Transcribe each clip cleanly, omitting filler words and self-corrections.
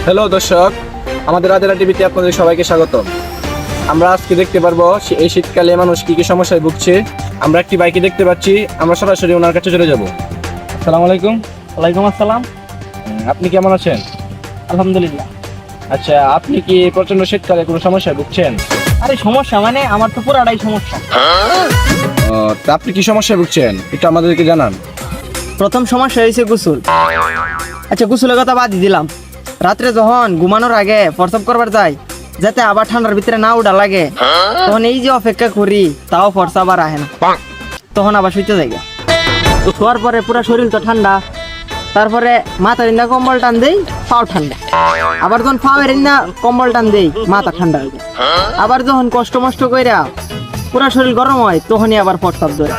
Hello দর্শক, আমাদের আদেরা টিভিতে আপনাদের সবাইকে স্বাগতম। আমরা আজকে দেখতে পারবো এই শীতকালে মানুষ কি কি সমস্যায় ভুগছে। আমরা একটি বাইকে দেখতে পাচ্ছি, আমরা সরাসরি ওনার কাছে চলে যাব। আসসালামু আলাইকুম। ওয়ালাইকুম আসসালাম। আপনি কেমন আছেন? আলহামদুলিল্লাহ। আচ্ছা, আপনি কি প্রচন্ড শীতকালে কোনো সমস্যায় ভুগছেন? আরে সমস্যা মানে আমার তো পুরাটাই সমস্যা। তা আপনি কি সমস্যায় ভুগছেন এটা আমাদেরকে জানান। প্রথম সমস্যা হয়েছে গোসল। আচ্ছা, গোসলের কথা বাদ দিলাম। রাত্রে যখন ঘুমানোর আগে প্রস্রাব করবার যাই, যাতে আবার ঠান্ডার ভিতরে না উঠা লাগে, তখন এই যে অপেক্ষা করি তাও প্রস্রাব আর আহে না, তখন আবার শুইতে যাই। শোয়ার পরে পুরো শরীর তো ঠান্ডা, তারপরে মাথা রিন্দা কম্বল টান দেই, পাও ঠান্ডা। আবার যখন পাওয়ের রিন্দা কম্বল টান দেই, মাথা ঠান্ডা হয়ে যায়। আবার যখন কষ্ট মষ্ট কইরা পুরো শরীর গরম হয়, তখনই আবার প্রস্রাব ধরে।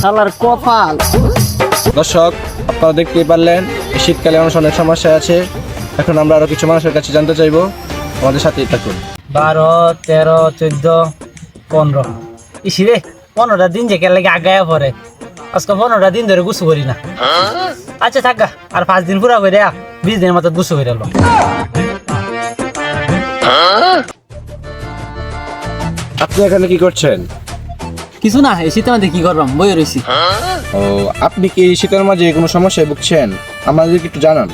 শালার কপাল। দর্শক, আপনারা দেখতেই পারলেন এই শীতকালে মানুষ অনেক সমস্যা আছে। এখন আমরা আরো কিছু মানুষের কাছে জানতে চাইবো, আমাদের সাথেই থাকুন। 12, 13, 14, 15 ইসি রে, 15টা দিন যে কে লাগে আগায়া পরে। আজকে 15টা দিন ধরে গুছু করি না। আচ্ছা থাকা, আর 5 দিন পুরা করে 20 দিনের মতো গুছু করে এলো। আপনি এখানে কি করছেন? কিছু না, এই শীতের মধ্যে কি করবাম, বই রয়েছি। ও, আপনি কি এই শীতের মাঝে কোনো সমস্যায় ভুগছেন? আমাদেরকে একটু জানান।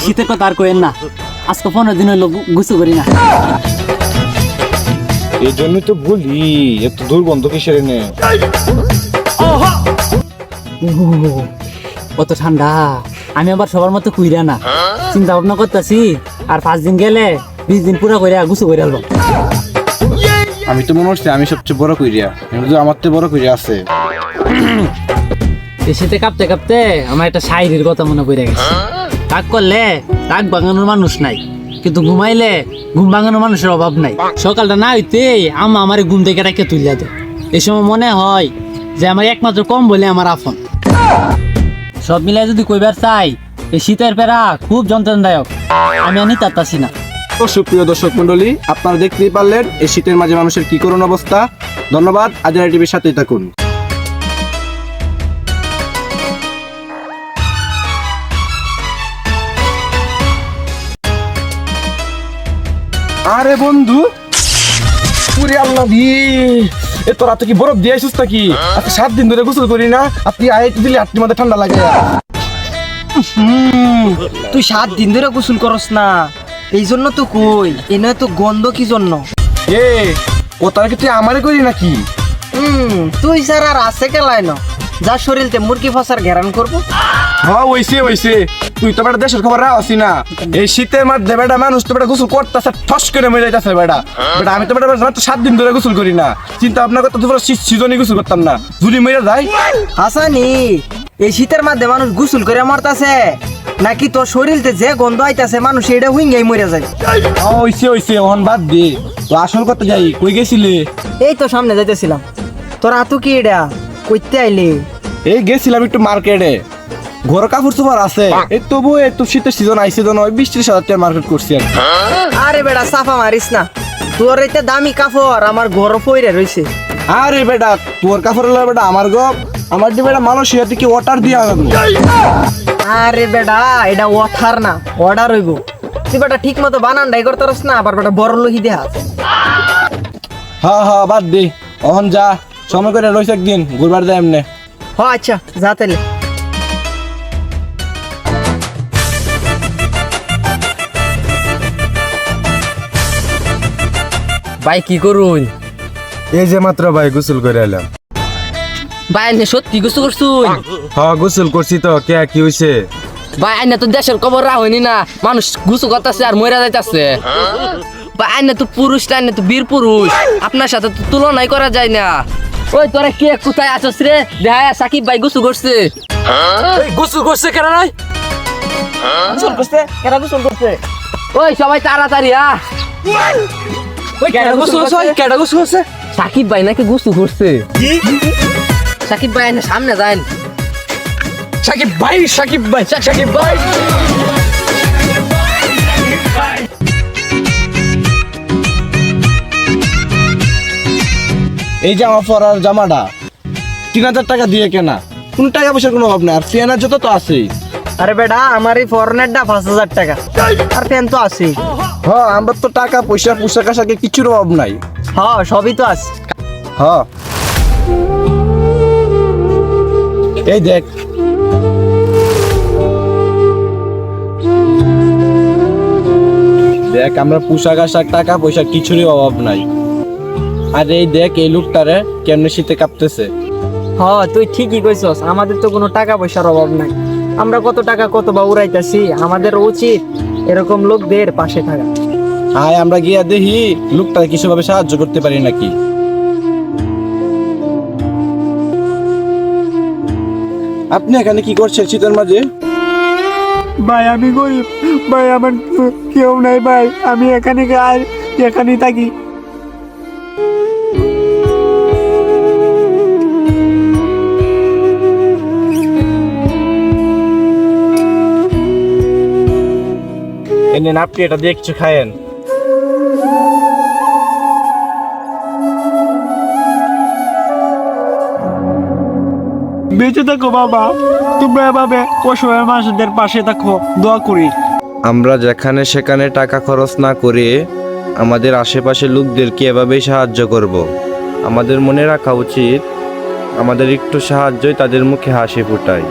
শীতের কথা আর কইেন না, আজকে 15 দিন হইলো গুছু করি না। এই জন্যই তো বলি এত দুর্গন্ধ কিসের এনে। কত ঠান্ডা, আমি আবার সবার মতো কুইরা না, চিন্তা ভাবনা করতেছি আর 5 দিন গেলে 20 দিন পুরা করে গুছু করে আলবো। আমি তো মনে হচ্ছে আমি সবচেয়ে বড় কইরিয়া, কিন্তু আমার তো বড় কইরিয়া আছে। এই শীতে কাঁপতে কাঁপতে আমার একটা শায়রির কথা মনে পড়ে গেছে। রাগ করলে রাগ ভাঙানোর মানুষ নাই, কিন্তু ঘুমাইলে ঘুম ভাঙানোর মানুষের অভাব নাই। সকালটা না হইতে আম্মা আমার ঘুম থেকে রেখে তুলিয়া দেয়। এই সময় মনে হয় যে আমার একমাত্র কম বলে আমার আপন। সব মিলাই যদি কইবার চাই, এই শীতের পেরা খুব যন্ত্রণাদায়ক, আমি আর নিতে পারতাছি না। তো সুপ্রিয় দর্শক মন্ডলী, আপনারা দেখতেই পারলেন এই শীতের মাঝে মানুষের কি করুণ অবস্থা। ধন্যবাদ, আদেরা টিভির সাথেই থাকুন। আরে বন্ধু, পুরি আল্লাহ এ তোরা তো কি বরফ দিয়ে আইসুস নাকি? আজকে 7 দিন ধরে গোসল করি না, আপনি আইতে দিলে আপনি মাথায় ঠান্ডা লাগে। তুই 7 দিন ধরে গোসল করস না, এই জন্য তো কই এনে তো গন্ধ কি জন্য। এ কথা কি তুই আমারে করি নাকি? তুই স্যার আর আছে কেলাই না, যার শরীরতে মুরগি ফসার ঘেরান করবো। হ্যাঁ ওইসে তুই তো বেটা দেশের খবর রাখছি না। এই শীতের মধ্যে বেটা মানুষ তো বেটা গোসল করতেছে, ঠস করে মরে যাইতেছে বেটা। বেটা আমি তো বেটা মাত্র 7 দিন ধরে গোসল করি না, চিন্তা ভাবনা করতে পুরো সিজনই গোসল করতাম না, যদি মরে যায়। হাসানি, এই শীতের মধ্যে মানুষ গোসল করে মরতাছে নাকি তোর শরীরতে যে গন্ধ আইতাছে মানুষ এটা হুইঙ্গাই মরে যায়? ওইসে অন বাদ দে, তো আসল কথা যাই, কই গেছিলে? এই তো সামনে যাইতেছিলাম। তোর আতু কি এটা কইতে আইলি? এই গেছিলাম একটু মার্কেটে, ঘর কাপড় চোপড় আছে। এই তবু একটু শীতের সিজন আইসে জন 20-30 হাজার টাকা মার্কেট করছি আর কি। আরে বেটা চাপা মারিস না, তোর এটা দামি কাপড় আমার ঘর পইরে রইছে। আরে বেটা তোর কাপড় হলো বেটা আমার গো, আমার দি বেটা মানুষ ইয়াতে কি অর্ডার দিয়া হবে। আরে বেটা এটা ওঠার না, অর্ডার হইব। তুই বেটা ঠিক মতো বানান ডাই করতারস না, আবার বেটা বড় লোহি দেয়া। হ্যাঁ বাদ দে, অহন যা, সময় করে রইছে একদিন ঘুরবার যায় এমনি। হ আচ্ছা যা তাইলে। ভাই কি করুন? এই যে মাত্র ভাই গোসল করে এলাম। ভাই আইনে সত্যি গোসল করছুন? হ্যাঁ গোসল করছি তো, কে কি হইছে? ভাই আইনে তো দেশের খবর রাখনি না, মানুষ গোসল করতেছে আর মইরা যাইতাছে। ভাই আইনে তো পুরুষ, আইনে তো বীর পুরুষ, আপনার সাথে তো তুলনাই করা যায় না। ওই তোরা কে কোথায় আছস রে? দেখা সাকিব ভাই গোসল করছে। গোসল করছে কেন নয়? গোসল করছে কেন? গোসল করছে। ওই সবাই তাড়াতাড়ি আ। ওই কেডা গোসল করছে? কেডা গোসল করছে? সাকিব ভাই নাকি গোসল করছে। কি? সাকিব ভাই না সামনে যান। সাকিব ভাই। এই জামা পরার জামাটা 3000 টাকা দিয়ে কেনা, কোন টাকা পয়সার কোনো অভাব নাই, আর ফিয়ানার যত তো আছেই। আরে বেটা আমার এই ফরেনেরটা 5,000 টাকা আর ফ্যান তো আছে। হ্যাঁ আমার তো টাকা পয়সা পোশাক আশাকে কিছুর অভাব নাই। হ্যাঁ সবই তো আছে। হ্যাঁ এই দেখ দেখ আমরা পোশাক আশাক টাকা পয়সা কিছুরই অভাব নাই। আর এই দেখ এই লোকটারে কেমনে শীতে কাঁপতেছে। হ্যাঁ তুই ঠিকই কইছস, আমাদের তো কোনো টাকা পয়সার অভাব নাই। আমরা কত টাকা কত বা উড়াইতাছি, আমাদের উচিত এরকম লোকদের পাশে থাকা। আয় আমরা গিয়া দেখি লোকটা কিছু ভাবে সাহায্য করতে পারি নাকি। আপনি এখানে কি করছেন শীতের মাঝে? ভাই আমি গরিব ভাই, আমার কেউ নাই ভাই, আমি এখানেই থাকি। এনেন আপনি এটা দিয়ে কিছু খায়েন। বেঁচে থাকো বাবা, তোমরা এভাবে অসহায় মানুষদের পাশে থাকো, দোয়া করি। আমরা যেখানে সেখানে টাকা খরচ না করে আমাদের আশেপাশে লোকদেরকে এভাবেই সাহায্য করব। আমাদের মনে রাখা উচিত আমাদের একটু সাহায্যই তাদের মুখে হাসি ফোটায়।